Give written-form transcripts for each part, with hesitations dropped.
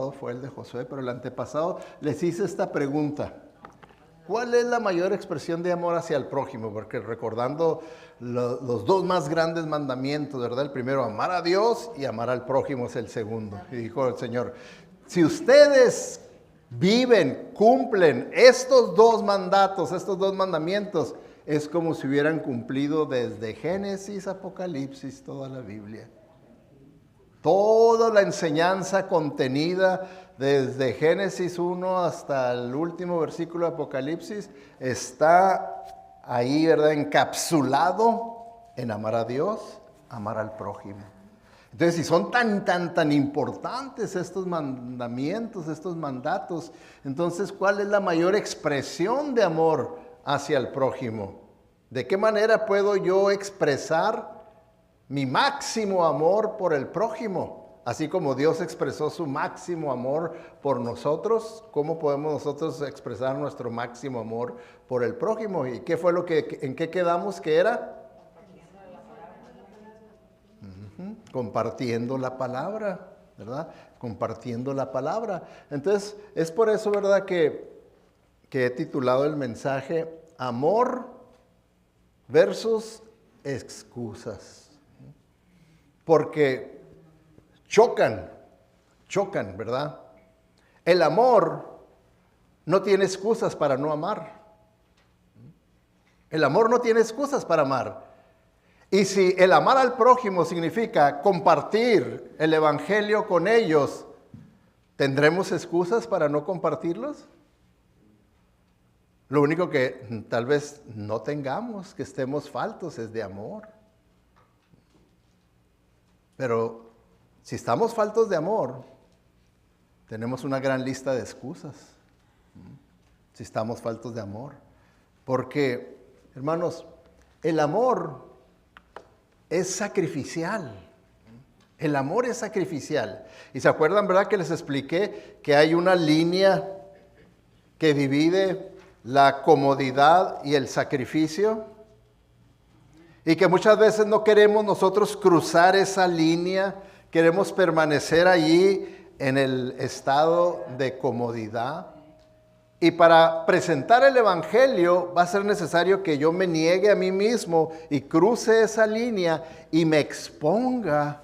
antepasado fue el de Josué, pero el antepasado les hice esta pregunta. ¿Cuál es la mayor expresión de amor hacia el prójimo? Porque recordando los dos más grandes mandamientos, ¿verdad? El primero, amar a Dios, y amar al prójimo es el segundo. Y dijo el Señor, si ustedes viven, cumplen estos dos mandatos, estos dos mandamientos, es como si hubieran cumplido desde Génesis, Apocalipsis, toda la Biblia. Toda la enseñanza contenida desde Génesis 1 hasta el último versículo de Apocalipsis está ahí, ¿verdad? Encapsulado en amar a Dios, amar al prójimo. Entonces, si son tan importantes estos mandamientos, estos mandatos, entonces, ¿cuál es la mayor expresión de amor hacia el prójimo? ¿De qué manera puedo yo expresar mi máximo amor por el prójimo? Así como Dios expresó su máximo amor por nosotros, ¿cómo podemos nosotros expresar nuestro máximo amor por el prójimo? ¿Y qué fue en qué quedamos que era? Compartiendo la palabra, ¿verdad? Compartiendo la palabra. Entonces, es por eso, ¿verdad?, que he titulado el mensaje Amor versus excusas. Porque chocan, ¿verdad? El amor no tiene excusas para no amar. El amor no tiene excusas para amar. Y si el amar al prójimo significa compartir el evangelio con ellos, ¿tendremos excusas para no compartirlos? Lo único que tal vez no tengamos, que estemos faltos, es de amor. Pero si estamos faltos de amor, tenemos una gran lista de excusas. Si estamos faltos de amor. Porque, hermanos, el amor es sacrificial. El amor es sacrificial. Y se acuerdan, ¿verdad?, que les expliqué que hay una línea que divide la comodidad y el sacrificio. Y que muchas veces no queremos nosotros cruzar esa línea, queremos permanecer allí en el estado de comodidad. Y para presentar el evangelio va a ser necesario que yo me niegue a mí mismo y cruce esa línea y me exponga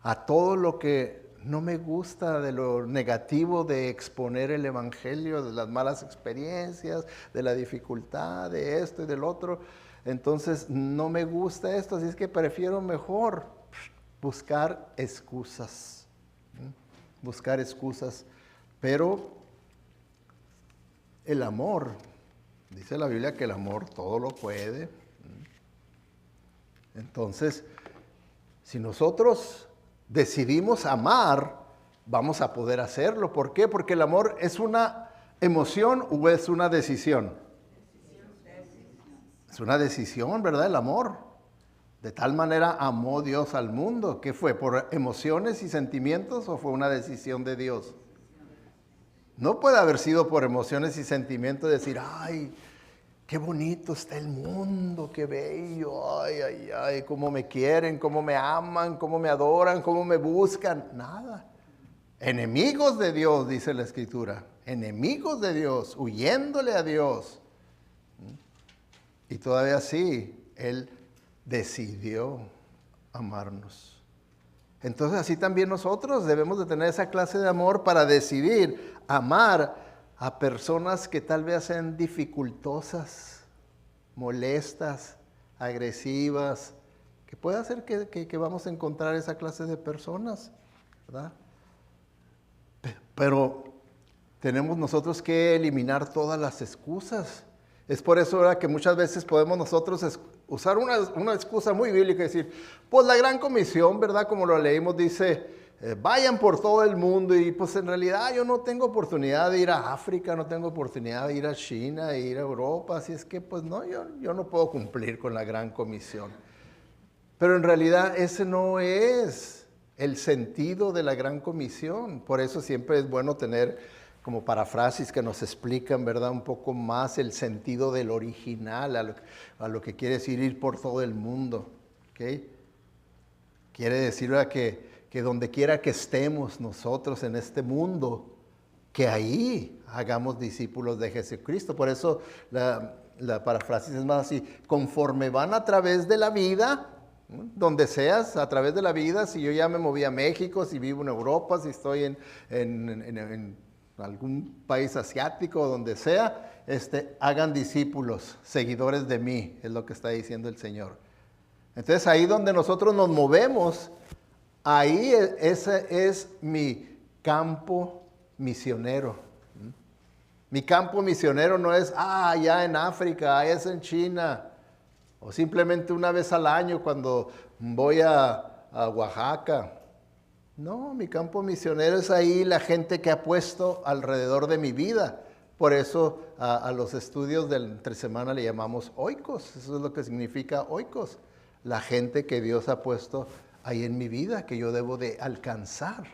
a todo lo que no me gusta, de lo negativo de exponer el evangelio, de las malas experiencias, de la dificultad, de esto y del otro. Entonces no me gusta esto, así es que prefiero mejor buscar excusas. Buscar excusas. Pero el amor, dice la Biblia que el amor todo lo puede. Entonces, si nosotros decidimos amar, vamos a poder hacerlo. ¿Por qué? Porque el amor es una emoción o es una decisión. Es una decisión, ¿verdad? El amor. De tal manera amó Dios al mundo. ¿Qué fue? ¿Por emociones y sentimientos o fue una decisión de Dios? No puede haber sido por emociones y sentimientos, decir, ay, qué bonito está el mundo, qué bello, ay, cómo me quieren, cómo me aman, cómo me adoran, cómo me buscan. Nada. Enemigos de Dios, dice la Escritura. Enemigos de Dios, huyéndole a Dios. Y todavía así, Él decidió amarnos. Entonces así también nosotros debemos de tener esa clase de amor para decidir amar a personas que tal vez sean dificultosas, molestas, agresivas, que puede hacer que vamos a encontrar esa clase de personas, ¿verdad? Pero tenemos nosotros que eliminar todas las excusas. Es por eso, ¿verdad?, que muchas veces podemos nosotros usar una excusa muy bíblica y decir, pues la gran comisión, ¿verdad?, como lo leímos, dice, vayan por todo el mundo, y pues en realidad yo no tengo oportunidad de ir a África, no tengo oportunidad de ir a China, de ir a Europa, así es que pues no, yo no puedo cumplir con la gran comisión. Pero en realidad ese no es el sentido de la gran comisión. Por eso siempre es bueno tener como parafrases que nos explican, ¿verdad?, un poco más el sentido del original, a lo que quiere decir ir por todo el mundo. ¿Okay? Quiere decir, ¿verdad?, que que donde quiera que estemos nosotros en este mundo, que ahí hagamos discípulos de Jesucristo. Por eso la paráfrasis es más así: conforme van a través de la vida, donde seas, a través de la vida, si yo ya me moví a México, si vivo en Europa, si estoy en algún país asiático, donde sea, hagan discípulos, seguidores de mí, es lo que está diciendo el Señor. Entonces ahí donde nosotros nos movemos, ahí ese es mi campo misionero. Mi campo misionero no es, allá en África, es en China, o simplemente una vez al año cuando voy a Oaxaca. No, mi campo misionero es ahí la gente que ha puesto alrededor de mi vida. Por eso a los estudios de entre semana le llamamos oikos. Eso es lo que significa oikos. La gente que Dios ha puesto ahí en mi vida, que yo debo de alcanzar.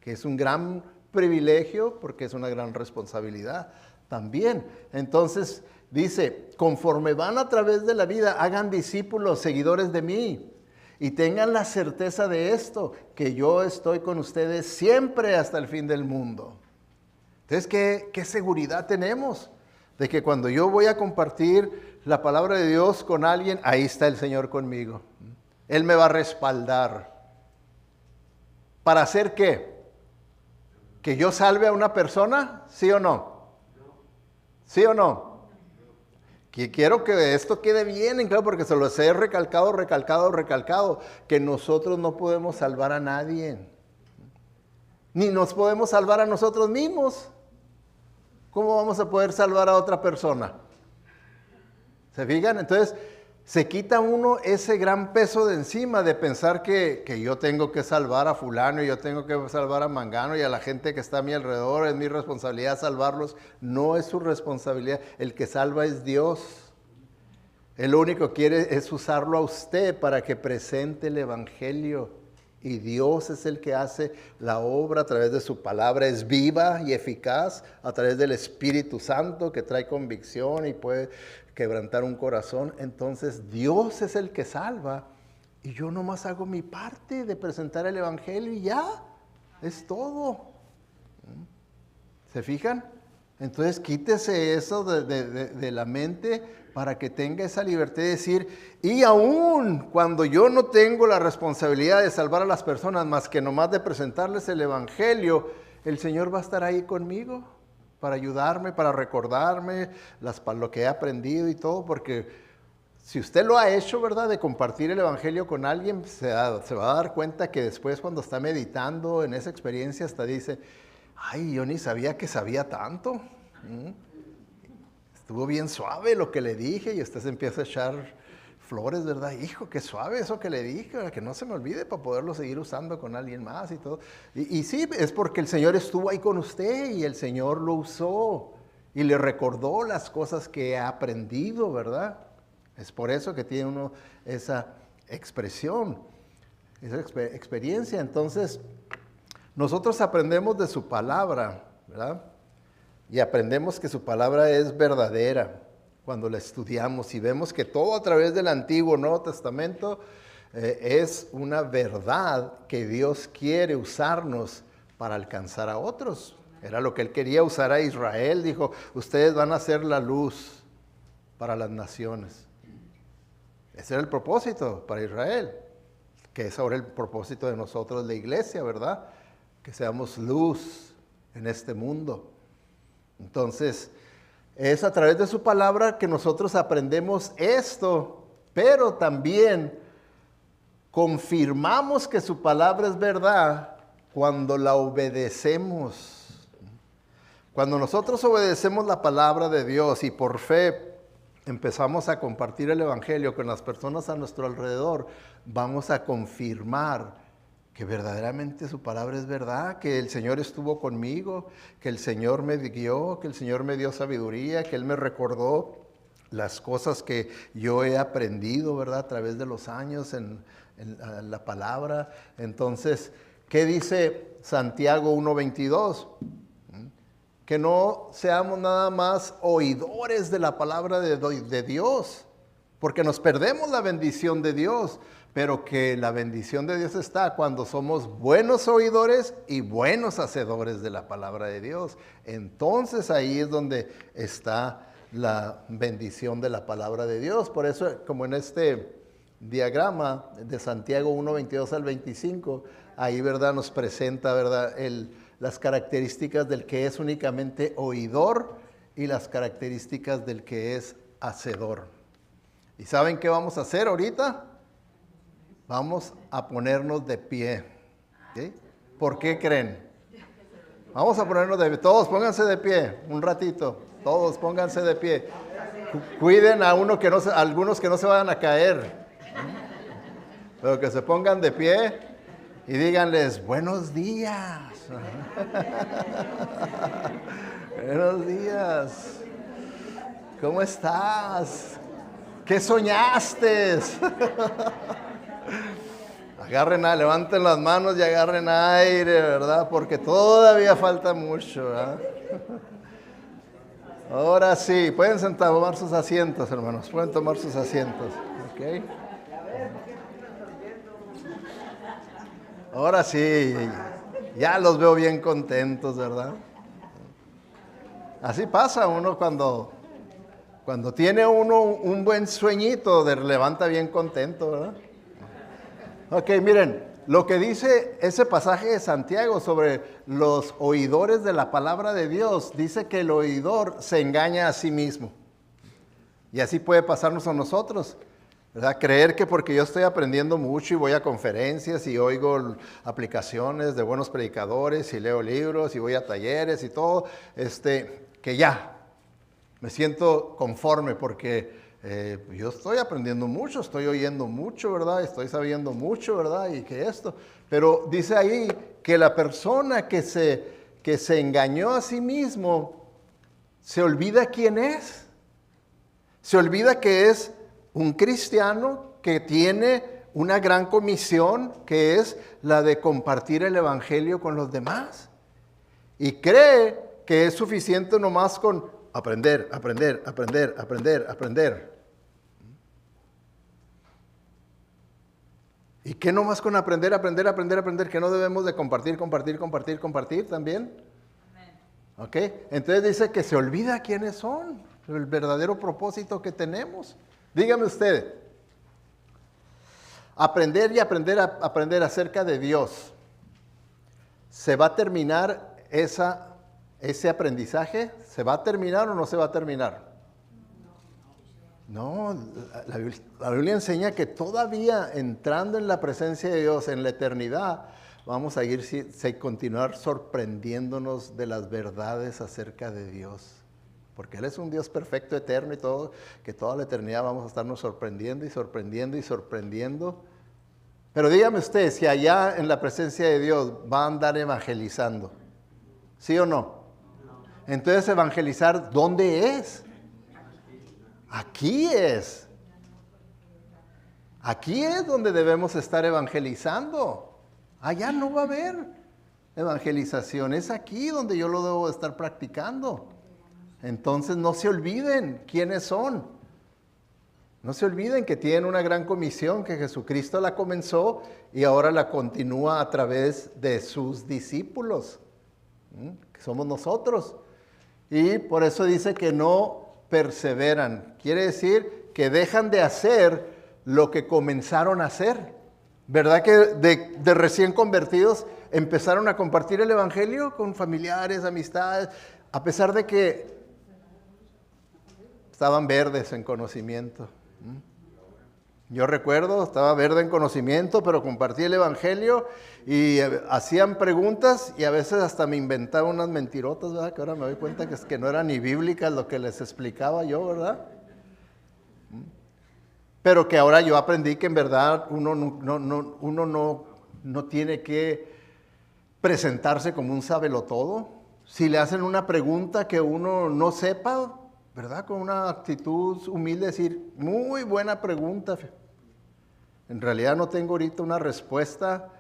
Que es un gran privilegio porque es una gran responsabilidad también. Entonces dice, conforme van a través de la vida, hagan discípulos, seguidores de mí. Y tengan la certeza de esto, que yo estoy con ustedes siempre hasta el fin del mundo. Entonces, ¿qué seguridad tenemos? De que cuando yo voy a compartir la palabra de Dios con alguien, ahí está el Señor conmigo. Él me va a respaldar. ¿Para hacer qué? ¿Que yo salve a una persona? ¿Sí o no? ¿Sí o no? Que quiero que esto quede bien en claro, porque se los he recalcado, que nosotros no podemos salvar a nadie. Ni nos podemos salvar a nosotros mismos. ¿Cómo vamos a poder salvar a otra persona? ¿Se fijan? Entonces, se quita uno ese gran peso de encima de pensar que yo tengo que salvar a fulano, y yo tengo que salvar a mangano, y a la gente que está a mi alrededor, es mi responsabilidad salvarlos. No es su responsabilidad, el que salva es Dios. Él lo único que quiere es usarlo a usted para que presente el Evangelio. Y Dios es el que hace la obra a través de su palabra. Es viva y eficaz a través del Espíritu Santo que trae convicción y puede quebrantar un corazón. Entonces Dios es el que salva y yo nomás hago mi parte de presentar el Evangelio y ya, es todo. ¿Se fijan? Entonces quítese eso de la mente para que tenga esa libertad de decir, y aún cuando yo no tengo la responsabilidad de salvar a las personas más que nomás de presentarles el Evangelio, el Señor va a estar ahí conmigo para ayudarme, para recordarme lo que he aprendido y todo, porque si usted lo ha hecho, ¿verdad?, de compartir el Evangelio con alguien, se va a dar cuenta que después cuando está meditando en esa experiencia hasta dice, ay, yo ni sabía que sabía tanto. Estuvo bien suave lo que le dije, y usted se empieza a echar flores, ¿verdad? Hijo, qué suave eso que le dije, que no se me olvide para poderlo seguir usando con alguien más y todo. Y sí, es porque el Señor estuvo ahí con usted y el Señor lo usó y le recordó las cosas que ha aprendido, ¿verdad? Es por eso que tiene uno esa expresión, esa experiencia. Entonces, nosotros aprendemos de su palabra, ¿verdad? Y aprendemos que su palabra es verdadera cuando la estudiamos y vemos que todo a través del Antiguo Nuevo Testamento es una verdad que Dios quiere usarnos para alcanzar a otros. Era lo que Él quería usar a Israel. Dijo, ustedes van a ser la luz para las naciones. Ese era el propósito para Israel, que es ahora el propósito de nosotros, la iglesia, ¿verdad? Que seamos luz en este mundo. Entonces, es a través de su palabra que nosotros aprendemos esto, pero también confirmamos que su palabra es verdad cuando la obedecemos. Cuando nosotros obedecemos la palabra de Dios y por fe empezamos a compartir el Evangelio con las personas a nuestro alrededor, vamos a confirmar que verdaderamente su palabra es verdad, que el Señor estuvo conmigo, que el Señor me guió, que el Señor me dio sabiduría, que Él me recordó las cosas que yo he aprendido, ¿verdad?, a través de los años en la palabra. Entonces, ¿qué dice Santiago 1:22? Que no seamos nada más oidores de la palabra de Dios, porque nos perdemos la bendición de Dios. pero que la bendición de Dios está cuando somos buenos oidores y buenos hacedores de la palabra de Dios. Entonces ahí es donde está la bendición de la palabra de Dios. Por eso, como en este diagrama de Santiago 1, 22 al 25, ahí, ¿verdad?, nos presenta, ¿verdad?, las características del que es únicamente oidor y las características del que es hacedor. ¿Y saben qué vamos a hacer ahorita? Vamos a ponernos de pie. ¿Sí? ¿Por qué creen? Vamos a ponernos de pie. Todos pónganse de pie un ratito. Todos pónganse de pie. Cuiden a algunos que no se vayan a caer. Pero que se pongan de pie y díganles, buenos días. Buenos días. ¿Cómo estás? ¿Qué soñaste? Levanten las manos y agarren aire, ¿verdad? Porque todavía falta mucho, ¿verdad? Ahora sí, pueden tomar sus asientos, hermanos. Pueden tomar sus asientos. ¿Ok? Ahora sí, ya los veo bien contentos, ¿verdad? Así pasa uno cuando tiene uno un buen sueñito, levanta bien contento, ¿verdad? Ok, miren, lo que dice ese pasaje de Santiago sobre los oidores de la palabra de Dios, dice que el oidor se engaña a sí mismo. Y así puede pasarnos a nosotros, ¿verdad? Creer que porque yo estoy aprendiendo mucho y voy a conferencias y oigo aplicaciones de buenos predicadores y leo libros y voy a talleres y todo, que ya me siento conforme porque yo estoy aprendiendo mucho, estoy oyendo mucho, ¿verdad? Estoy sabiendo mucho, ¿verdad? Y que esto. Pero dice ahí que la persona que se engañó a sí mismo se olvida quién es. Se olvida que es un cristiano que tiene una gran comisión, que es la de compartir el evangelio con los demás. Y cree que es suficiente nomás con aprender. ¿Y qué nomás con aprender, que no debemos de compartir también? ¿Ok? Entonces dice que se olvida quiénes son, el verdadero propósito que tenemos. Dígame usted, aprender acerca de Dios, ¿se va a terminar ese aprendizaje? ¿Se va a terminar o no se va a terminar? No, la Biblia enseña que todavía entrando en la presencia de Dios en la eternidad, vamos a continuar sorprendiéndonos de las verdades acerca de Dios. Porque Él es un Dios perfecto, eterno y todo, que toda la eternidad vamos a estarnos sorprendiendo. Pero dígame usted, si allá en la presencia de Dios va a andar evangelizando, ¿sí o no? Entonces, evangelizar, ¿dónde es? Aquí es. Aquí es donde debemos estar evangelizando. Allá no va a haber evangelización. Es aquí donde yo lo debo estar practicando. Entonces no se olviden quiénes son. No se olviden que tienen una gran comisión, que Jesucristo la comenzó y ahora la continúa a través de sus discípulos, que somos nosotros. Y por eso dice que no perseveran. Quiere decir que dejan de hacer lo que comenzaron a hacer. ¿Verdad que de recién convertidos empezaron a compartir el evangelio con familiares, amistades, a pesar de que estaban verdes en conocimiento? Yo recuerdo, estaba verde en conocimiento, pero compartí el evangelio y hacían preguntas y a veces hasta me inventaba unas mentirotas, ¿verdad? Que ahora me doy cuenta que es que no era ni bíblicas lo que les explicaba yo, ¿verdad? Pero que ahora yo aprendí que en verdad uno no tiene que presentarse como un sabelotodo. Si le hacen una pregunta que uno no sepa, ¿verdad? Con una actitud humilde decir, muy buena pregunta. En realidad no tengo ahorita una respuesta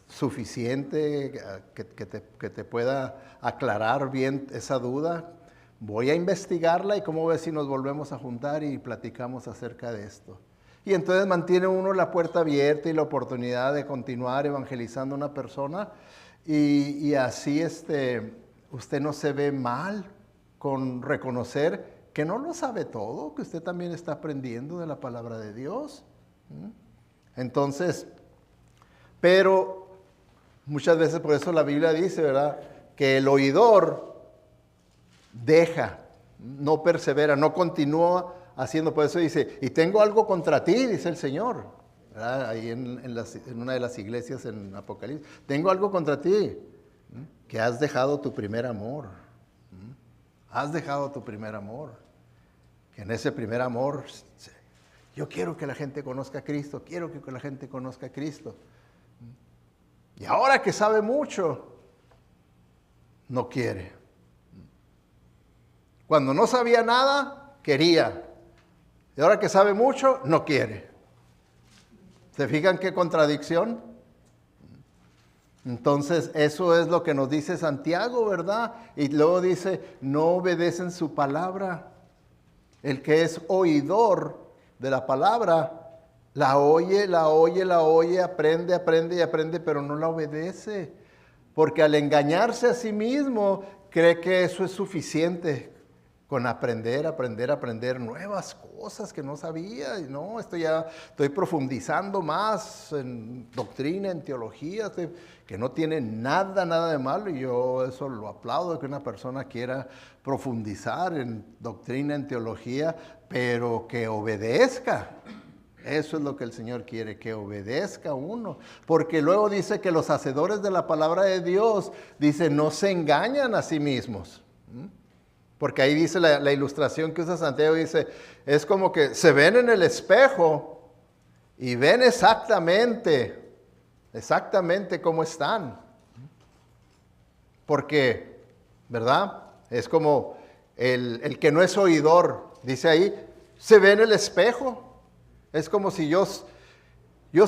suficiente que te pueda aclarar bien esa duda, voy a investigarla y cómo ves si nos volvemos a juntar y platicamos acerca de esto. Y entonces mantiene uno la puerta abierta y la oportunidad de continuar evangelizando a una persona y así usted no se ve mal con reconocer que no lo sabe todo, que usted también está aprendiendo de la palabra de Dios. Entonces, pero muchas veces por eso la Biblia dice, ¿verdad?, que el oidor deja, no persevera, no continúa haciendo. Por eso dice, y tengo algo contra ti, dice el Señor, ¿verdad?, ahí en una de las iglesias en Apocalipsis. Tengo algo contra ti, que has dejado tu primer amor. Has dejado tu primer amor. Que en ese primer amor, yo quiero que la gente conozca a Cristo, quiero que la gente conozca a Cristo. Y ahora que sabe mucho, no quiere. Cuando no sabía nada, quería. Y ahora que sabe mucho, no quiere. ¿Se fijan qué contradicción? Entonces, eso es lo que nos dice Santiago, ¿verdad? Y luego dice, no obedecen su palabra. El que es oidor de la palabra, la oye, aprende, pero no la obedece. Porque al engañarse a sí mismo, cree que eso es suficiente con aprender nuevas cosas que no sabía. Y no, estoy profundizando más en doctrina, en teología, que no tiene nada de malo. Y yo eso lo aplaudo, que una persona quiera profundizar en doctrina, en teología, pero que obedezca. Eso es lo que el Señor quiere, que obedezca uno. Porque luego dice que los hacedores de la palabra de Dios, dice, no se engañan a sí mismos. Porque ahí dice la ilustración que usa Santiago, dice, es como que se ven en el espejo y ven exactamente cómo están. Porque, ¿verdad? Es como el que no es oidor, dice ahí, se ve en el espejo. Es como si yo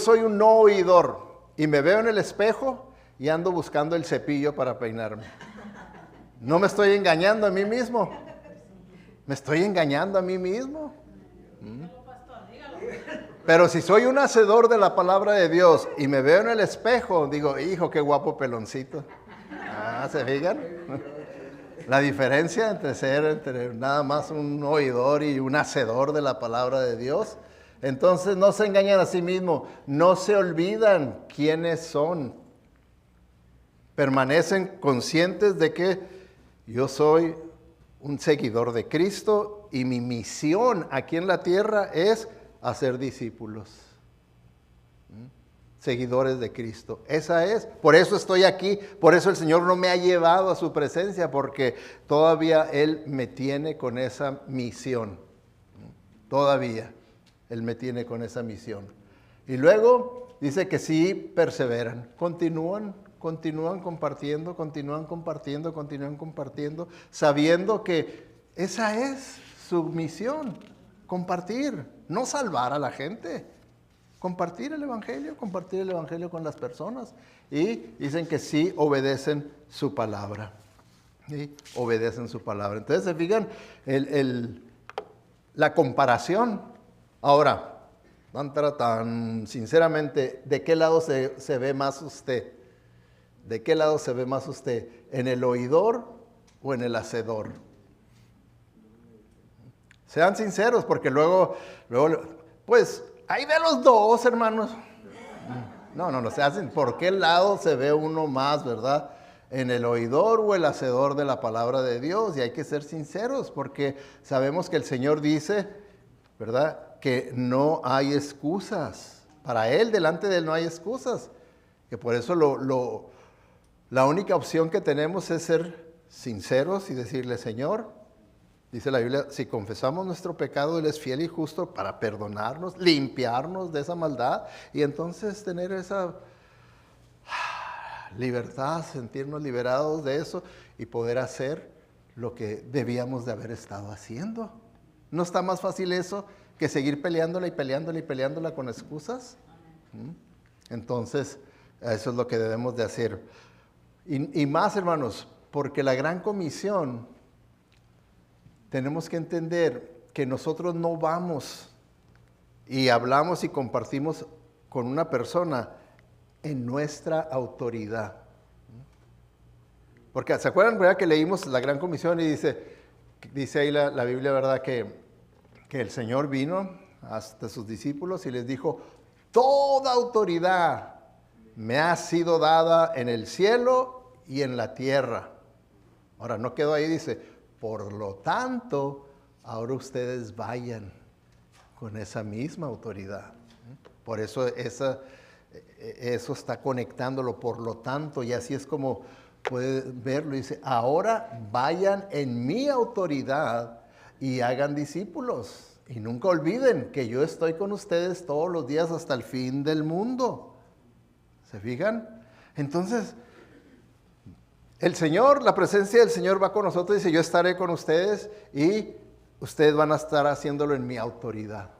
soy un no oidor y me veo en el espejo y ando buscando el cepillo para peinarme. No me estoy engañando a mí mismo. Me estoy engañando a mí mismo. Pero si soy un hacedor de la palabra de Dios y me veo en el espejo, digo, hijo, qué guapo peloncito. ¿Se fijan? La diferencia entre nada más un oidor y un hacedor de la palabra de Dios. Entonces no se engañan a sí mismos, no se olvidan quiénes son. Permanecen conscientes de que yo soy un seguidor de Cristo y mi misión aquí en la tierra es hacer discípulos. Seguidores de Cristo. Esa es. Por eso estoy aquí. Por eso el Señor no me ha llevado a su presencia, porque todavía Él me tiene con esa misión. Todavía Él me tiene con esa misión. Y luego dice que sí perseveran. Continúan compartiendo, sabiendo que esa es su misión. Compartir, no salvar a la gente. Compartir el evangelio con las personas. Y dicen que sí obedecen su palabra. ¿Sí? Obedecen su palabra. Entonces se fijan la comparación. Ahora, tan sinceramente, ¿de qué lado se ve más usted? ¿De qué lado se ve más usted? ¿En el oidor o en el hacedor? Sean sinceros, porque luego, pues, hay de los dos, hermanos. No se hacen. ¿Por qué lado se ve uno más, verdad? ¿En el oidor o el hacedor de la palabra de Dios? Y hay que ser sinceros, porque sabemos que el Señor dice, ¿verdad?, que no hay excusas. Para Él, delante de Él no hay excusas. Que por eso la única opción que tenemos es ser sinceros y decirle, Señor, dice la Biblia, si confesamos nuestro pecado, Él es fiel y justo para perdonarnos, limpiarnos de esa maldad y entonces tener esa libertad, sentirnos liberados de eso y poder hacer lo que debíamos de haber estado haciendo. ¿No está más fácil eso que seguir peleándola con excusas? Entonces, eso es lo que debemos de hacer. Y más, hermanos, porque la gran comisión tenemos que entender que nosotros no vamos y hablamos y compartimos con una persona en nuestra autoridad. Porque ¿se acuerdan, verdad, que leímos la Gran Comisión y dice ahí la Biblia, verdad, que el Señor vino hasta sus discípulos y les dijo, toda autoridad me ha sido dada en el cielo y en la tierra. Ahora, no quedó ahí, dice, por lo tanto, ahora ustedes vayan con esa misma autoridad. Por eso eso está conectándolo, por lo tanto, y así es como puede verlo. Dice, ahora vayan en mi autoridad y hagan discípulos. Y nunca olviden que yo estoy con ustedes todos los días hasta el fin del mundo. ¿Se fijan? Entonces, el Señor, la presencia del Señor va con nosotros y dice, yo estaré con ustedes y ustedes van a estar haciéndolo en mi autoridad.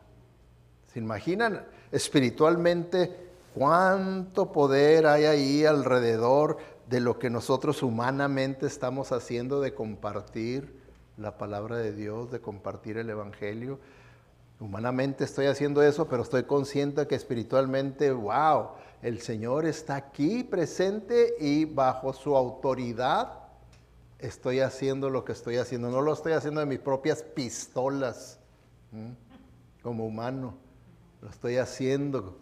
¿Se imaginan espiritualmente cuánto poder hay ahí alrededor de lo que nosotros humanamente estamos haciendo de compartir la palabra de Dios, de compartir el Evangelio? Humanamente estoy haciendo eso, pero estoy consciente que espiritualmente, wow, el Señor está aquí presente y bajo su autoridad estoy haciendo lo que estoy haciendo. No lo estoy haciendo de mis propias pistolas, como humano. Lo estoy haciendo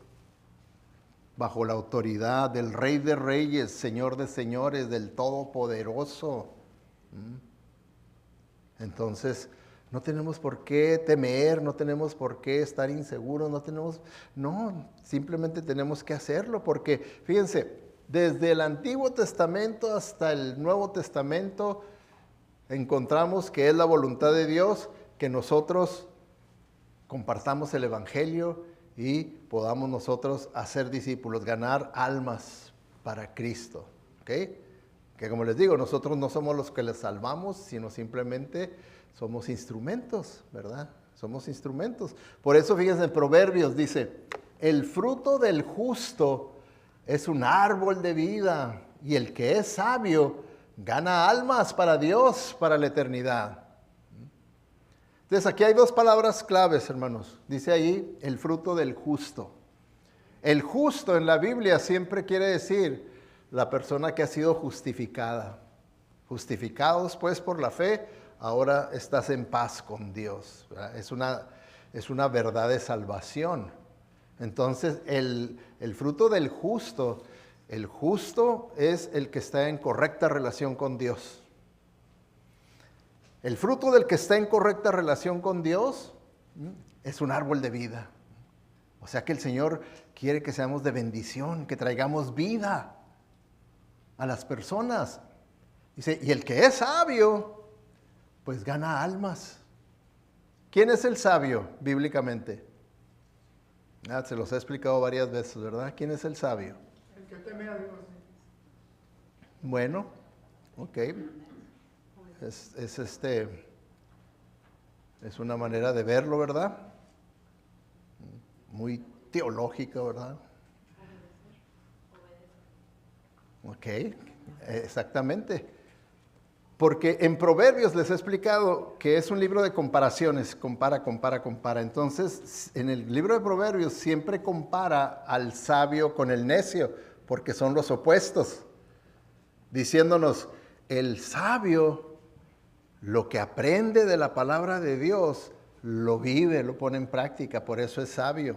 bajo la autoridad del Rey de Reyes, Señor de Señores, del Todopoderoso. Entonces, no tenemos por qué temer, no tenemos por qué estar inseguros, no, simplemente tenemos que hacerlo, porque fíjense, desde el Antiguo Testamento hasta el Nuevo Testamento encontramos que es la voluntad de Dios que nosotros compartamos el Evangelio y podamos nosotros hacer discípulos, ganar almas para Cristo, ¿ok? Que como les digo, nosotros no somos los que les salvamos, sino simplemente somos instrumentos, ¿verdad? Somos instrumentos. Por eso, fíjense, en Proverbios dice, el fruto del justo es un árbol de vida, y el que es sabio gana almas para Dios, para la eternidad. Entonces, aquí hay dos palabras claves, hermanos. Dice ahí, el fruto del justo. El justo en la Biblia siempre quiere decir la persona que ha sido justificada. Justificados, pues, por la fe, ahora estás en paz con Dios, ¿verdad? Es una verdad de salvación. Entonces, el fruto del justo, el justo es el que está en correcta relación con Dios. El fruto del que está en correcta relación con Dios es un árbol de vida. O sea que el Señor quiere que seamos de bendición, que traigamos vida a las personas. Dice, y el que es sabio, pues gana almas. ¿Quién es el sabio bíblicamente? Se los he explicado varias veces, ¿verdad? ¿Quién es el sabio? El que teme a Dios. Bueno, ok. Es una manera de verlo, ¿verdad? Muy teológica, ¿verdad? Ok, exactamente. Porque en Proverbios les he explicado que es un libro de comparaciones, compara. Entonces, en el libro de Proverbios siempre compara al sabio con el necio, porque son los opuestos, diciéndonos, el sabio lo que aprende de la palabra de Dios, lo vive, lo pone en práctica, por eso es sabio.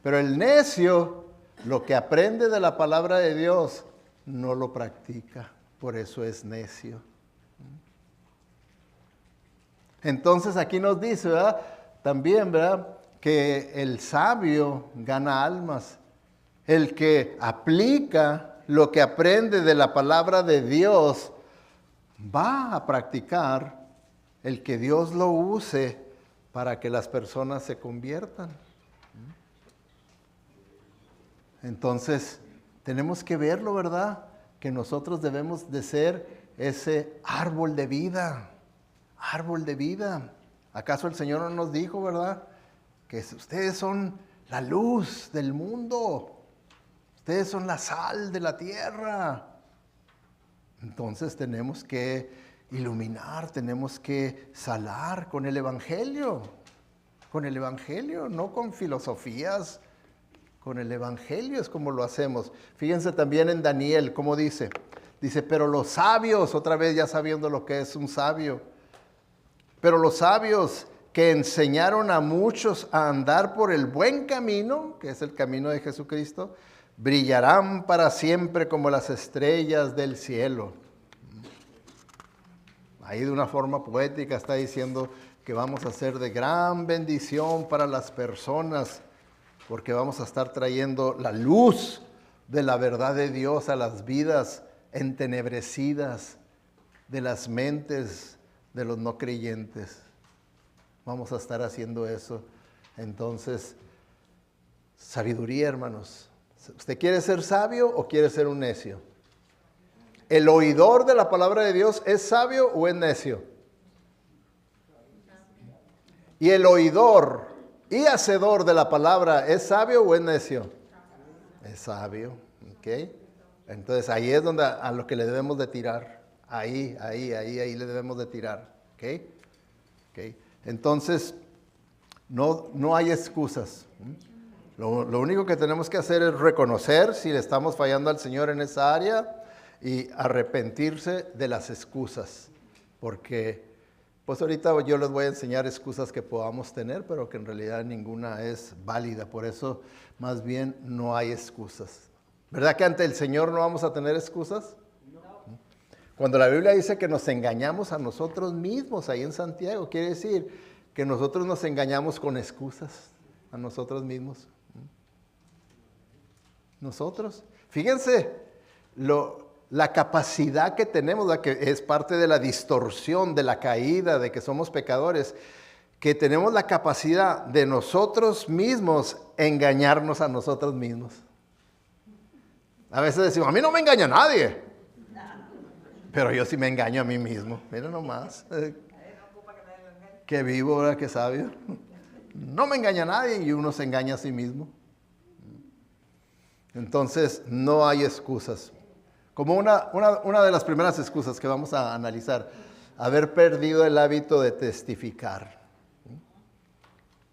Pero el necio, lo que aprende de la palabra de Dios, no lo practica, por eso es necio. Entonces aquí nos dice, ¿verdad? También, ¿verdad? Que el sabio gana almas. El que aplica lo que aprende de la palabra de Dios va a practicar el que Dios lo use para que las personas se conviertan. Entonces, tenemos que verlo, ¿verdad? Que nosotros debemos de ser ese árbol de vida. Árbol de vida. ¿Acaso el Señor no nos dijo, verdad? Que ustedes son la luz del mundo. Ustedes son la sal de la tierra. Entonces tenemos que iluminar, tenemos que salar con el Evangelio, no con filosofías, con el Evangelio es como lo hacemos. Fíjense también en Daniel, cómo dice, pero los sabios, otra vez ya sabiendo lo que es un sabio, pero los sabios que enseñaron a muchos a andar por el buen camino, que es el camino de Jesucristo, brillarán para siempre como las estrellas del cielo. Ahí de una forma poética está diciendo que vamos a ser de gran bendición para las personas, porque vamos a estar trayendo la luz de la verdad de Dios a las vidas entenebrecidas de las mentes de los no creyentes. Vamos a estar haciendo eso. Entonces, sabiduría, hermanos. ¿Usted quiere ser sabio o quiere ser un necio? ¿El oidor de la palabra de Dios es sabio o es necio? ¿Y el oidor y hacedor de la palabra es sabio o es necio? Es sabio, ¿ok? Entonces ahí es donde a lo que le debemos de tirar. Ahí le debemos de tirar, ¿ok? Entonces, no hay excusas. Lo único que tenemos que hacer es reconocer si le estamos fallando al Señor en esa área y arrepentirse de las excusas, porque pues ahorita yo les voy a enseñar excusas que podamos tener, pero que en realidad ninguna es válida. Por eso más bien no hay excusas. ¿Verdad que ante el Señor no vamos a tener excusas? No. Cuando la Biblia dice que nos engañamos a nosotros mismos, ahí en Santiago, quiere decir que nosotros nos engañamos con excusas a nosotros mismos. Nosotros, fíjense, la capacidad que tenemos, que es parte de la distorsión, de la caída, de que somos pecadores, que tenemos la capacidad de nosotros mismos engañarnos a nosotros mismos. A veces decimos, a mí no me engaña nadie, pero yo sí me engaño a mí mismo. Miren nomás, qué vivo, ¿verdad? Qué sabio. No me engaña nadie y uno se engaña a sí mismo. Entonces, no hay excusas. Como una de las primeras excusas que vamos a analizar, haber perdido el hábito de testificar.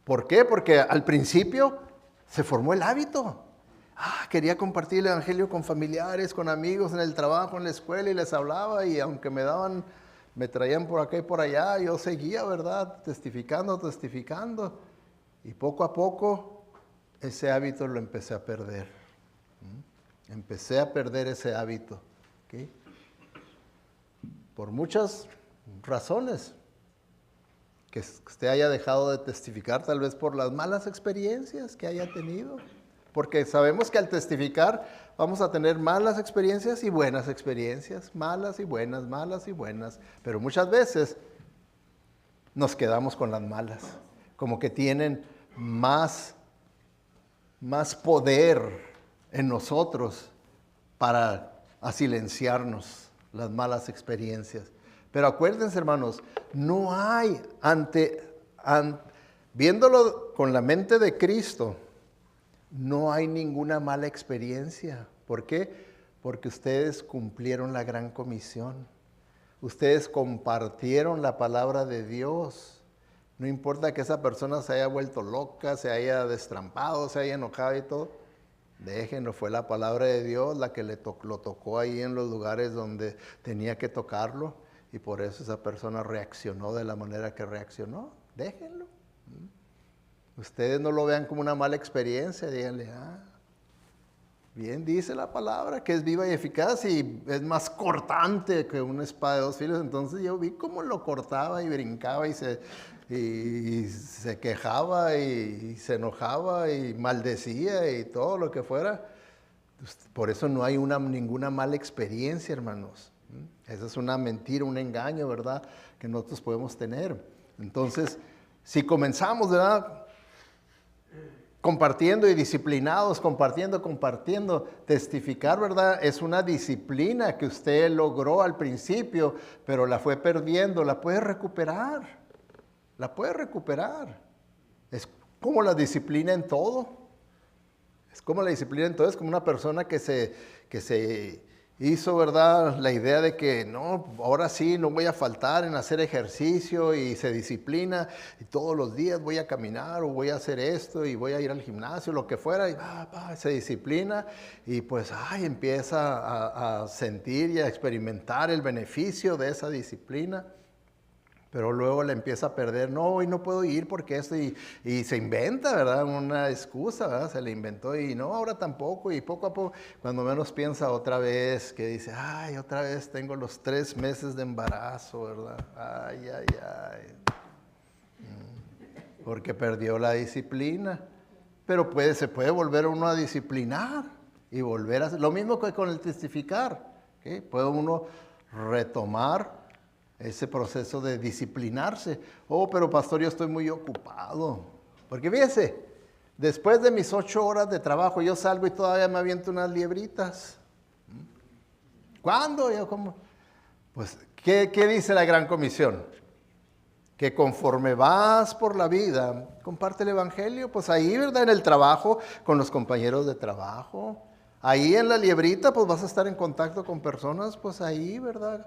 ¿Por qué? Porque al principio se formó el hábito. Quería compartir el evangelio con familiares, con amigos, en el trabajo, en la escuela, y les hablaba, y aunque me traían por acá y por allá, yo seguía, ¿verdad? Testificando. Y poco a poco ese hábito lo empecé a perder. Empecé a perder ese hábito, ¿okay? Por muchas razones. Que usted haya dejado de testificar, tal vez por las malas experiencias que haya tenido. Porque sabemos que al testificar vamos a tener malas experiencias y buenas experiencias, malas y buenas. Pero muchas veces nos quedamos con las malas, como que tienen más poder en nosotros para silenciarnos las malas experiencias. Pero acuérdense, hermanos, no hay viéndolo con la mente de Cristo, no hay ninguna mala experiencia. ¿Por qué? Porque ustedes cumplieron la gran comisión. Ustedes compartieron la palabra de Dios. No importa que esa persona se haya vuelto loca, se haya destrampado, se haya enojado y todo. Déjenlo, fue la palabra de Dios la que lo tocó ahí en los lugares donde tenía que tocarlo, y por eso esa persona reaccionó de la manera que reaccionó. Déjenlo. Ustedes no lo vean como una mala experiencia, díganle, bien dice la palabra que es viva y eficaz y es más cortante que una espada de dos filos. Entonces yo vi cómo lo cortaba y brincaba y se quejaba y se enojaba y maldecía y todo lo que fuera. Por eso no hay ninguna mala experiencia, hermanos. Esa es una mentira, un engaño, ¿verdad?, que nosotros podemos tener. Entonces, si comenzamos, ¿verdad?, compartiendo y disciplinados, compartiendo, testificar, ¿verdad?, es una disciplina que usted logró al principio, pero la fue perdiendo, la puede recuperar. Es como la disciplina en todo. Es como una persona que se hizo, ¿verdad?, la idea de que no, ahora sí, no voy a faltar en hacer ejercicio y se disciplina y todos los días voy a caminar o voy a hacer esto y voy a ir al gimnasio, lo que fuera, y se disciplina y pues empieza a sentir y a experimentar el beneficio de esa disciplina. Pero luego le empieza a perder, no, hoy no puedo ir porque esto, y se inventa, ¿verdad?, una excusa, ¿verdad?, se le inventó y no, ahora tampoco, y poco a poco, cuando menos piensa otra vez, que dice, ay, otra vez tengo los 3 meses de embarazo, ¿verdad?, ay, porque perdió la disciplina. Pero se puede volver uno a disciplinar y volver a hacer, lo mismo que con el testificar, ¿okay? Puede uno retomar ese proceso de disciplinarse. Oh, pero pastor, yo estoy muy ocupado. Porque fíjese, después de mis 8 horas de trabajo, yo salgo y todavía me aviento unas liebritas. ¿Cuándo? Yo, ¿cómo? Pues, ¿qué dice la Gran Comisión? Que conforme vas por la vida, comparte el evangelio. Pues ahí, ¿verdad?, en el trabajo, con los compañeros de trabajo. Ahí en la liebrita, pues vas a estar en contacto con personas, pues ahí, ¿verdad?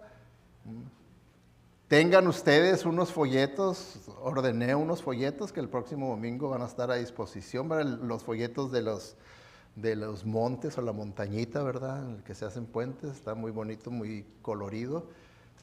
Tengan ustedes unos folletos, ordené unos folletos que el próximo domingo van a estar a disposición, para los folletos de los montes o la montañita, ¿verdad?, en el que se hacen puentes, está muy bonito, muy colorido,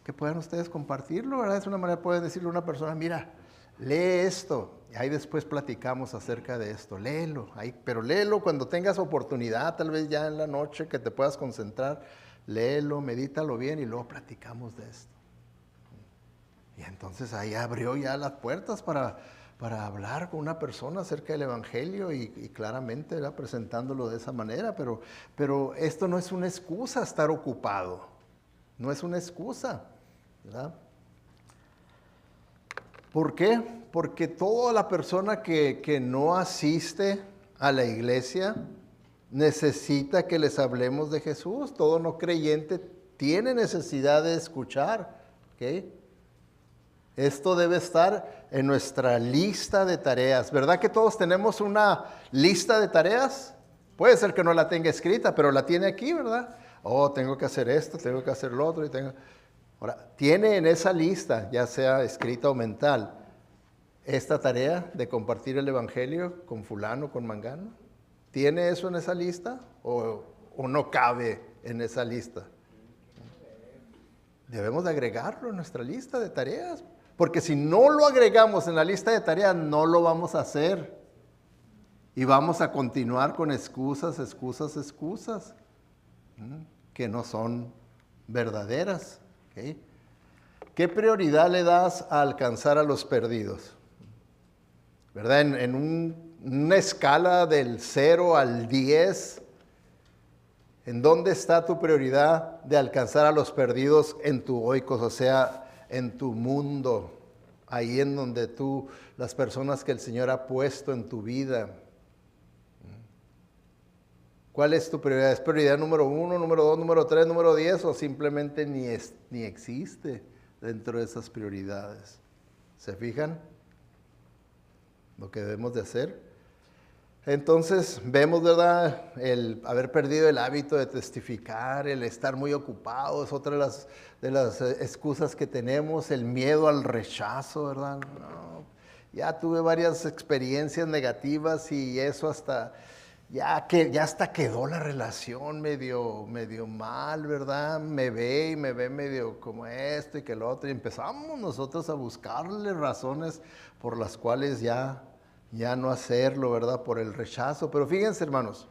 que puedan ustedes compartirlo, ¿verdad? Es una manera, pueden decirle a una persona, mira, lee esto, y ahí después platicamos acerca de esto, léelo, pero léelo cuando tengas oportunidad, tal vez ya en la noche que te puedas concentrar, léelo, medítalo bien y luego platicamos de esto. Y entonces ahí abrió ya las puertas para hablar con una persona acerca del evangelio y claramente era presentándolo de esa manera, pero esto no es una excusa estar ocupado, no es una excusa, ¿verdad? ¿Por qué? Porque toda la persona que no asiste a la iglesia necesita que les hablemos de Jesús. Todo no creyente tiene necesidad de escuchar, ¿ok? Esto debe estar en nuestra lista de tareas. ¿Verdad que todos tenemos una lista de tareas? Puede ser que no la tenga escrita, pero la tiene aquí, ¿verdad? Oh, tengo que hacer esto, tengo que hacer lo otro. Ahora, ¿tiene en esa lista, ya sea escrita o mental, esta tarea de compartir el evangelio con fulano, con mangano? ¿Tiene eso en esa lista o no cabe en esa lista? Debemos de agregarlo en nuestra lista de tareas. Porque si no lo agregamos en la lista de tareas, no lo vamos a hacer. Y vamos a continuar con excusas, que no son verdaderas. ¿Okay? ¿Qué prioridad le das a alcanzar a los perdidos? ¿Verdad? En una escala del 0 al 10, ¿en dónde está tu prioridad de alcanzar a los perdidos en tu oikos, o sea, en tu mundo, ahí en donde las personas que el Señor ha puesto en tu vida? ¿Cuál es tu prioridad? ¿Es prioridad número 1, número 2, número 3, número 10 o simplemente ni existe dentro de esas prioridades? ¿Se fijan lo que debemos de hacer? Entonces vemos, ¿verdad?, el haber perdido el hábito de testificar, el estar muy ocupado, es otra de las excusas que tenemos, el miedo al rechazo, ¿verdad? No, ya tuve varias experiencias negativas y eso ya hasta quedó la relación medio mal, ¿verdad? Me ve medio como esto y que lo otro, y empezamos nosotros a buscarle razones por las cuales ya no hacerlo, ¿verdad?, por el rechazo. Pero fíjense, hermanos,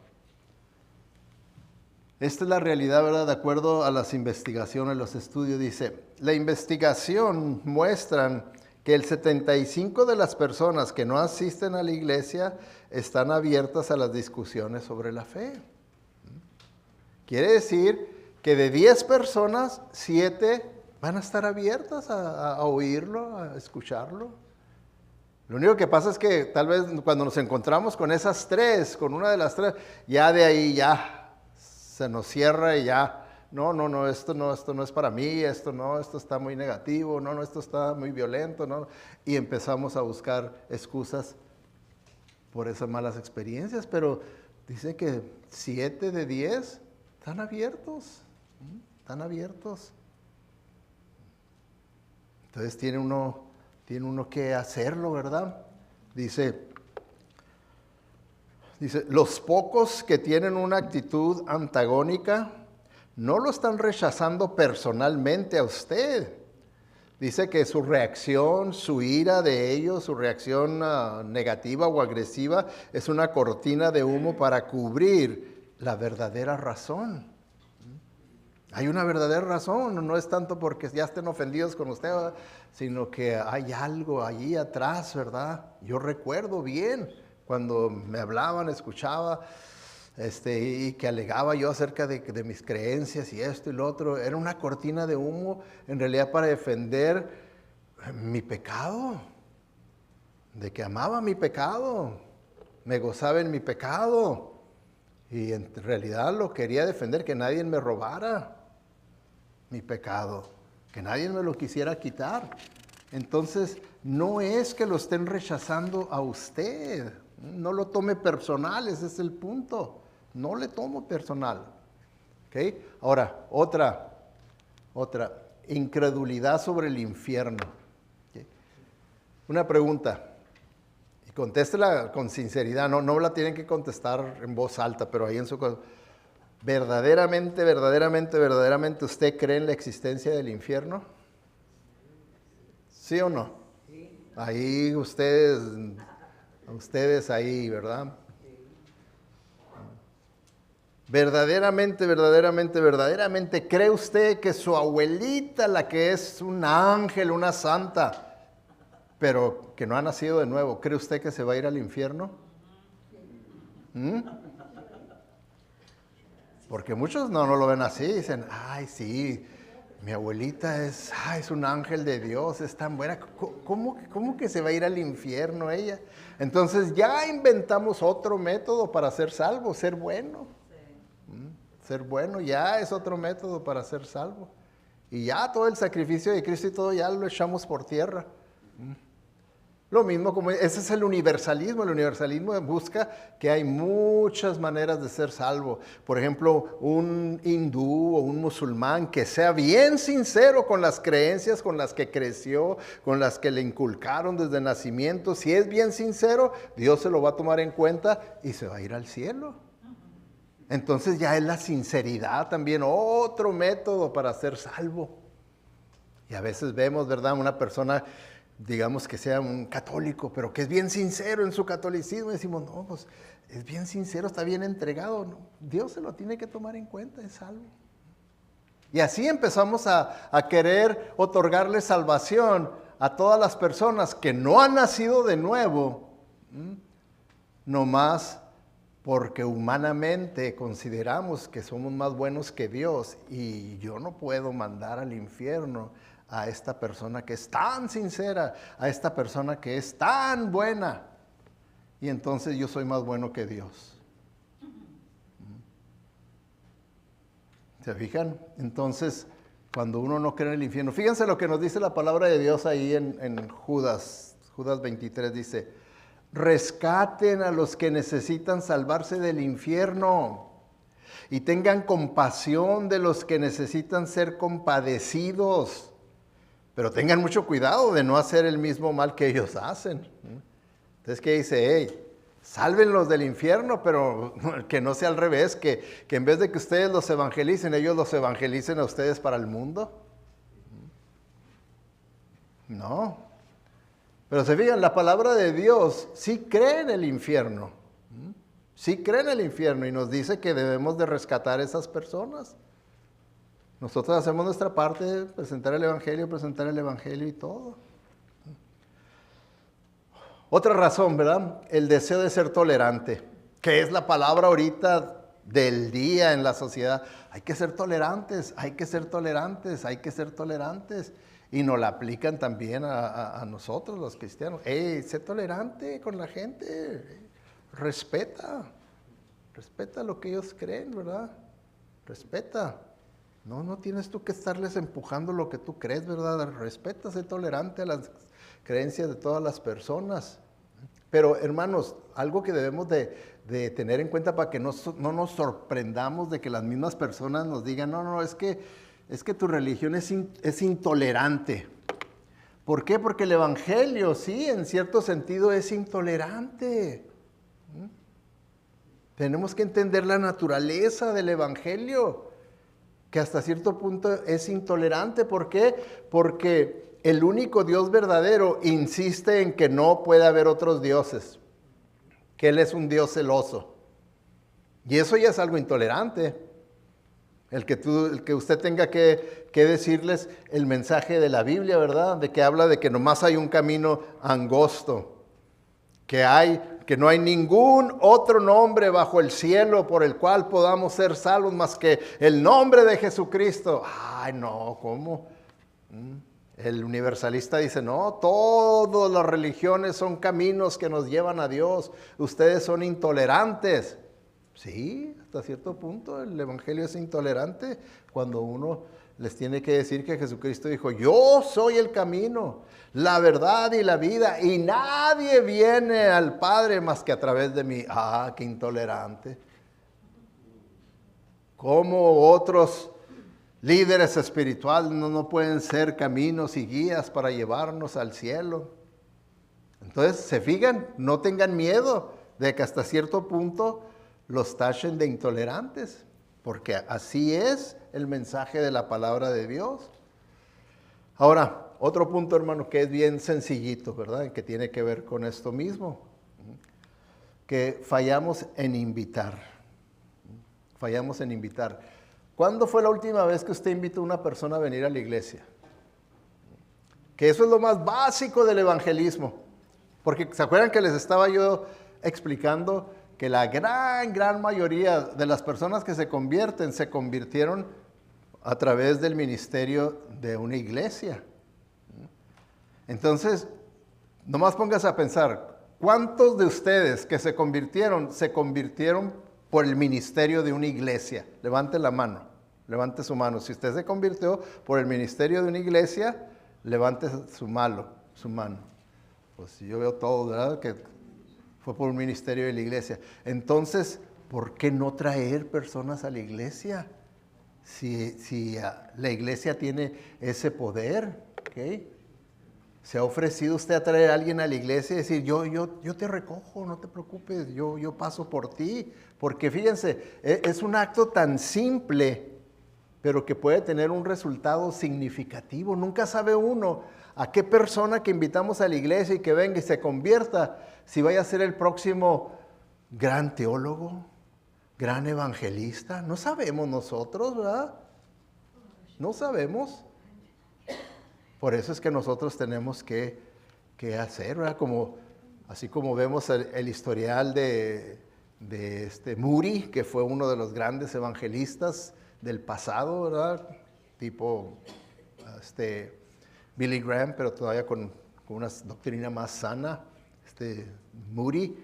esta es la realidad, ¿verdad? De acuerdo a las investigaciones, los estudios, dice, la investigación muestran que el 75% de las personas que no asisten a la iglesia están abiertas a las discusiones sobre la fe. Quiere decir que de 10 personas, 7 van a estar abiertas a oírlo, a escucharlo. Lo único que pasa es que tal vez cuando nos encontramos con esas 3, con una de las 3, ya de ahí ya se nos cierra y ya, no, esto no es para mí, esto está muy negativo, no, esto está muy violento, no. Y empezamos a buscar excusas por esas malas experiencias, pero dice que 7 de 10 están abiertos Están abiertos. Entonces tiene uno que hacerlo, ¿verdad? Dice, los pocos que tienen una actitud antagónica no lo están rechazando personalmente a usted. Dice que su reacción, su ira de ellos, su reacción negativa o agresiva es una cortina de humo para cubrir la verdadera razón. Hay una verdadera razón, no es tanto porque ya estén ofendidos con usted, ¿verdad? Sino que hay algo allí atrás, ¿verdad? Yo recuerdo bien cuando me hablaban, escuchaba, y que alegaba yo acerca de mis creencias y esto y lo otro. Era una cortina de humo en realidad para defender mi pecado, de que amaba mi pecado, me gozaba en mi pecado. Y en realidad lo quería defender, que nadie me robara mi pecado, que nadie me lo quisiera quitar. Entonces, no es que lo estén rechazando a usted, no lo tome personal, ese es el punto, no le tomo personal. ¿Okay? Ahora, otra, incredulidad sobre el infierno. ¿Okay? Una pregunta, y contéstela con sinceridad, no la tienen que contestar en voz alta, pero ahí en su corazón. ¿Verdaderamente usted cree en la existencia del infierno? ¿Sí o no? Ahí ustedes ahí, ¿verdad? Verdaderamente cree usted que su abuelita, la que es un ángel, una santa, pero que no ha nacido de nuevo, ¿cree usted que se va a ir al infierno? Porque muchos no lo ven así, dicen, ay, sí, mi abuelita es un ángel de Dios, es tan buena. ¿Cómo que se va a ir al infierno ella? Entonces ya inventamos otro método para ser salvo, ser bueno. Ser bueno ya es otro método para ser salvo. Y ya todo el sacrificio de Cristo y todo ya lo echamos por tierra. Lo mismo, como ese es el universalismo. El universalismo busca que hay muchas maneras de ser salvo. Por ejemplo, un hindú o un musulmán que sea bien sincero con las creencias con las que creció, con las que le inculcaron desde nacimiento. Si es bien sincero, Dios se lo va a tomar en cuenta y se va a ir al cielo. Entonces ya es la sinceridad también otro método para ser salvo. Y a veces vemos, ¿verdad?, una persona, digamos que sea un católico, pero que es bien sincero en su catolicismo, y decimos, no, pues es bien sincero, está bien entregado, no, Dios se lo tiene que tomar en cuenta, es salvo. Y así empezamos a querer otorgarle salvación a todas las personas que no han nacido de nuevo, nomás porque humanamente consideramos que somos más buenos que Dios, y yo no puedo mandar al infierno a esta persona que es tan sincera, a esta persona que es tan buena, y entonces yo soy más bueno que Dios. ¿Se fijan? Entonces, cuando uno no cree en el infierno, fíjense lo que nos dice la palabra de Dios ahí en Judas 23, dice, rescaten a los que necesitan salvarse del infierno y tengan compasión de los que necesitan ser compadecidos. Pero tengan mucho cuidado de no hacer el mismo mal que ellos hacen. Entonces, ¿qué dice? Hey, sálvenlos del infierno, pero que no sea al revés, que en vez de que ustedes los evangelicen, ellos los evangelicen a ustedes para el mundo. No. Pero se fijan, la palabra de Dios sí cree en el infierno. Sí cree en el infierno y nos dice que debemos de rescatar a esas personas. Nosotros hacemos nuestra parte, presentar el evangelio y todo. Otra razón, ¿verdad? El deseo de ser tolerante, que es la palabra ahorita del día en la sociedad. Hay que ser tolerantes, hay que ser tolerantes, hay que ser tolerantes. Y nos la aplican también a nosotros los cristianos. Hey, sé tolerante con la gente, respeta lo que ellos creen, ¿verdad? Respeta. No tienes tú que estarles empujando lo que tú crees, ¿verdad? Respeta, sé tolerante a las creencias de todas las personas. Pero, hermanos, algo que debemos de de tener en cuenta para que no nos sorprendamos de que las mismas personas nos digan, no, es que tu religión es intolerante. ¿Por qué? Porque el evangelio, sí, en cierto sentido es intolerante. Tenemos que entender la naturaleza del evangelio, que hasta cierto punto es intolerante. ¿Por qué? Porque el único Dios verdadero insiste en que no puede haber otros dioses, que Él es un Dios celoso. Y eso ya es algo intolerante. El que usted tenga que decirles el mensaje de la Biblia, ¿verdad? De que habla de que nomás hay un camino angosto, que no hay ningún otro nombre bajo el cielo por el cual podamos ser salvos más que el nombre de Jesucristo. Ay, no, ¿cómo? El universalista dice, no, todas las religiones son caminos que nos llevan a Dios. Ustedes son intolerantes. Sí, hasta cierto punto el evangelio es intolerante cuando uno les tiene que decir que Jesucristo dijo, yo soy el camino, la verdad y la vida, y nadie viene al Padre más que a través de mí. Ah, qué intolerante. ¿Cómo otros líderes espirituales no pueden ser caminos y guías para llevarnos al cielo? Entonces, ¿se fijan? No tengan miedo de que hasta cierto punto los tachen de intolerantes, porque así es el mensaje de la palabra de Dios. Ahora, otro punto, hermano, que es bien sencillito, ¿verdad? Que tiene que ver con esto mismo, que fallamos en invitar. Fallamos en invitar. ¿Cuándo fue la última vez que usted invitó a una persona a venir a la iglesia? Que eso es lo más básico del evangelismo. Porque, ¿se acuerdan que les estaba yo explicando que la gran mayoría de las personas que se convirtieron a través del ministerio de una iglesia? Entonces, nomás póngase a pensar, ¿cuántos de ustedes que se convirtieron por el ministerio de una iglesia? Levante la mano, levante su mano. Si usted se convirtió por el ministerio de una iglesia, levante su mano. Pues yo veo todo, ¿verdad? Que fue por un ministerio de la iglesia. Entonces, ¿por qué no traer personas a la iglesia? Si la iglesia tiene ese poder, ¿ok? ¿Se ha ofrecido usted a traer a alguien a la iglesia y decir, yo te recojo, no te preocupes, yo paso por ti? Porque fíjense, es un acto tan simple, pero que puede tener un resultado significativo. Nunca sabe uno a qué persona que invitamos a la iglesia y que venga y se convierta, si vaya a ser el próximo gran teólogo, gran evangelista. No sabemos nosotros, ¿verdad? No sabemos. Por eso es que nosotros tenemos que hacer, ¿verdad? Así como vemos el historial de Moody, que fue uno de los grandes evangelistas del pasado, ¿verdad? Tipo Billy Graham, pero todavía con una doctrina más sana. Moody,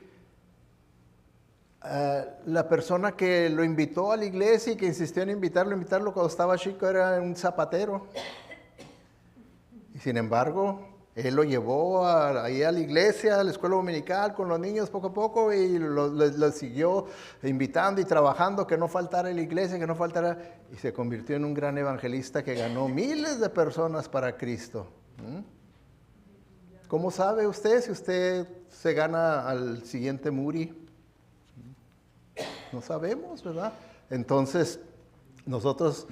la persona que lo invitó a la iglesia y que insistió en invitarlo cuando estaba chico era un zapatero. Y sin embargo, él lo llevó ahí a la iglesia, a la escuela dominical con los niños poco a poco y lo siguió invitando y trabajando, que no faltara en la iglesia, que no faltara. Y se convirtió en un gran evangelista que ganó miles de personas para Cristo. ¿Cómo sabe usted si usted se gana al siguiente Moody? No sabemos, ¿verdad? Entonces, nosotros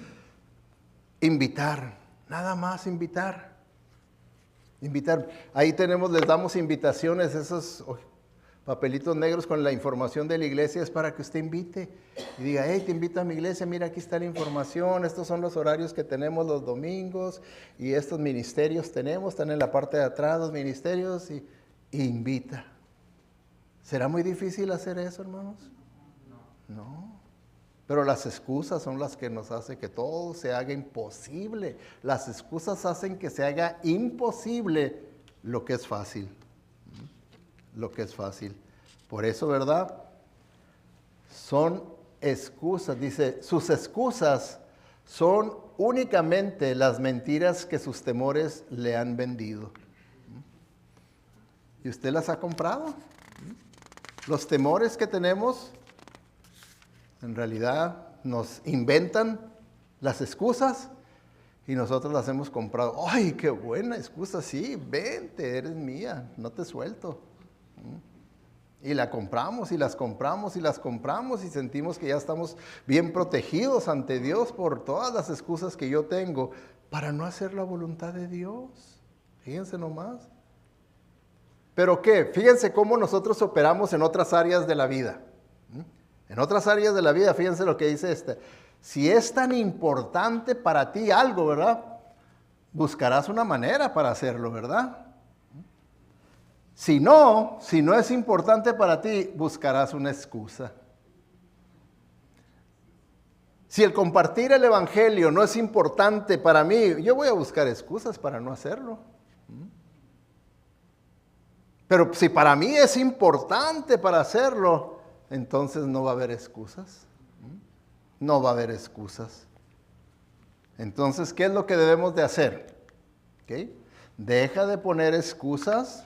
invitar, nada más invitar. Ahí les damos invitaciones, esos papelitos negros con la información de la iglesia es para que usted invite y diga, hey, te invito a mi iglesia, mira, aquí está la información, estos son los horarios que tenemos los domingos y estos ministerios tenemos, están en la parte de atrás los ministerios y invita. ¿Será muy difícil hacer eso, hermanos? No. Pero las excusas son las que nos hacen que todo se haga imposible. Las excusas hacen que se haga imposible lo que es fácil. Lo que es fácil. Por eso, ¿verdad? Son excusas. Dice, sus excusas son únicamente las mentiras que sus temores le han vendido. ¿Y usted las ha comprado? Los temores que tenemos, en realidad nos inventan las excusas y nosotros las hemos comprado. ¡Ay, qué buena excusa! Sí, vente, eres mía, no te suelto. Y la compramos y las compramos y las compramos y sentimos que ya estamos bien protegidos ante Dios por todas las excusas que yo tengo para no hacer la voluntad de Dios. Fíjense nomás. ¿Pero qué? Fíjense cómo nosotros operamos en otras áreas de la vida. En otras áreas de la vida, fíjense lo que dice si es tan importante para ti algo, ¿verdad? Buscarás una manera para hacerlo, ¿verdad? Si no es importante para ti, buscarás una excusa. Si el compartir el evangelio no es importante para mí, yo voy a buscar excusas para no hacerlo. Pero si para mí es importante para hacerlo, entonces no va a haber excusas. No va a haber excusas. Entonces, ¿qué es lo que debemos de hacer? ¿Okay? Deja de poner excusas.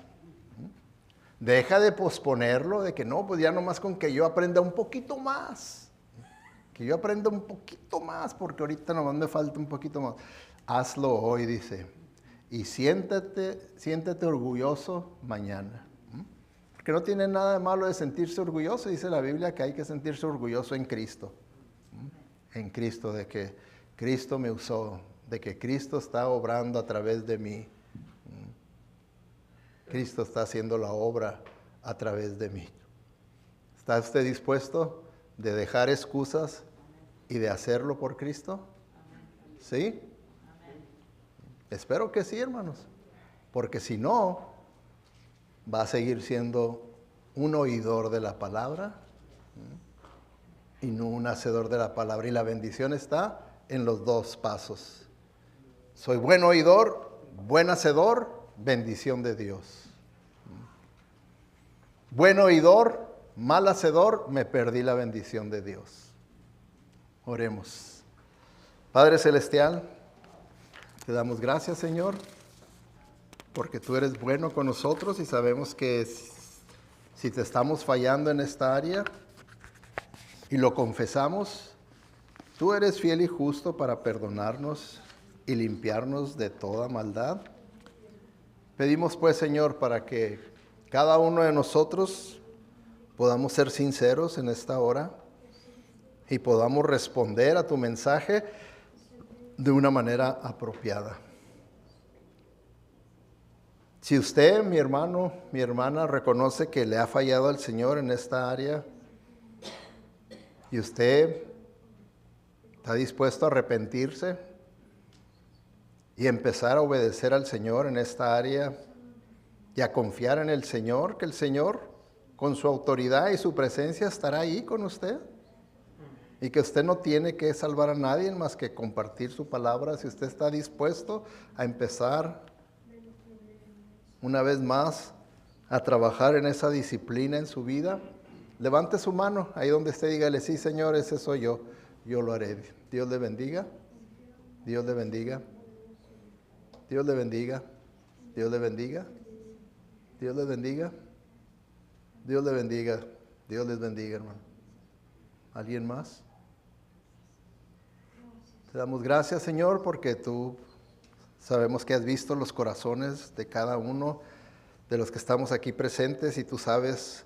Deja de posponerlo, de que no, pues ya nomás con que yo aprenda un poquito más. Que yo aprenda un poquito más, porque ahorita nomás me falta un poquito más. Hazlo hoy, dice. Y siéntete orgulloso mañana. Porque no tiene nada de malo de sentirse orgulloso. Dice la Biblia que hay que sentirse orgulloso en Cristo. En Cristo, de que Cristo me usó, de que Cristo está obrando a través de mí. Cristo está haciendo la obra a través de mí. ¿Está usted dispuesto de dejar excusas y de hacerlo por Cristo? ¿Sí? Espero que sí, hermanos. Porque si no, va a seguir siendo un oidor de la palabra y no un hacedor de la palabra. Y la bendición está en los dos pasos. Soy buen oidor, buen hacedor, bendición de Dios. Buen oidor, mal hacedor, me perdí la bendición de Dios. Oremos. Padre Celestial, te damos gracias, Señor, porque tú eres bueno con nosotros y sabemos que si te estamos fallando en esta área y lo confesamos, tú eres fiel y justo para perdonarnos y limpiarnos de toda maldad. Pedimos pues, Señor, para que cada uno de nosotros podamos ser sinceros en esta hora y podamos responder a tu mensaje de una manera apropiada. Si usted, mi hermano, mi hermana, reconoce que le ha fallado al Señor en esta área y usted está dispuesto a arrepentirse y empezar a obedecer al Señor en esta área y a confiar en el Señor, que el Señor con su autoridad y su presencia estará ahí con usted y que usted no tiene que salvar a nadie más que compartir su palabra. Si usted está dispuesto a empezar una vez más a trabajar en esa disciplina en su vida, levante su mano ahí donde esté, dígale: sí, Señor, ese soy yo lo haré. Dios le bendiga, Dios le bendiga, Dios le bendiga, Dios le bendiga, Dios le bendiga, Dios le bendiga, Dios les bendiga, hermano. ¿Alguien más? Te damos gracias, Señor, porque tú sabemos que has visto los corazones de cada uno de los que estamos aquí presentes y tú sabes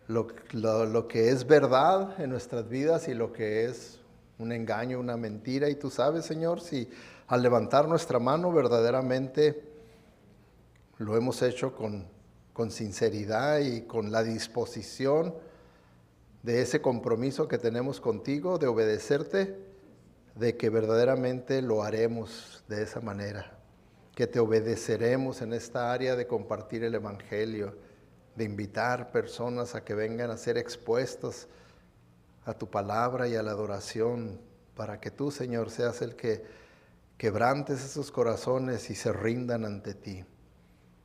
lo que es verdad en nuestras vidas y lo que es un engaño, una mentira. Y tú sabes, Señor, si al levantar nuestra mano verdaderamente lo hemos hecho con sinceridad y con la disposición de ese compromiso que tenemos contigo, de obedecerte, de que verdaderamente lo haremos de esa manera, que te obedeceremos en esta área de compartir el evangelio, de invitar personas a que vengan a ser expuestas a tu palabra y a la adoración, para que tú, Señor, seas el que quebrantes esos corazones y se rindan ante ti.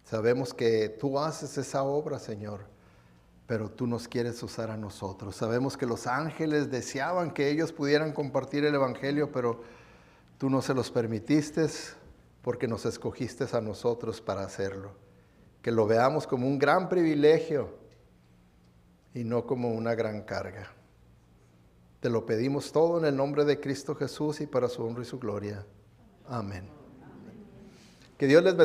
Sabemos que tú haces esa obra, Señor, pero tú nos quieres usar a nosotros. Sabemos que los ángeles deseaban que ellos pudieran compartir el evangelio, pero tú no se los permitiste porque nos escogiste a nosotros para hacerlo. Que lo veamos como un gran privilegio y no como una gran carga. Te lo pedimos todo en el nombre de Cristo Jesús y para su honra y su gloria. Amén. Que Dios les bendiga.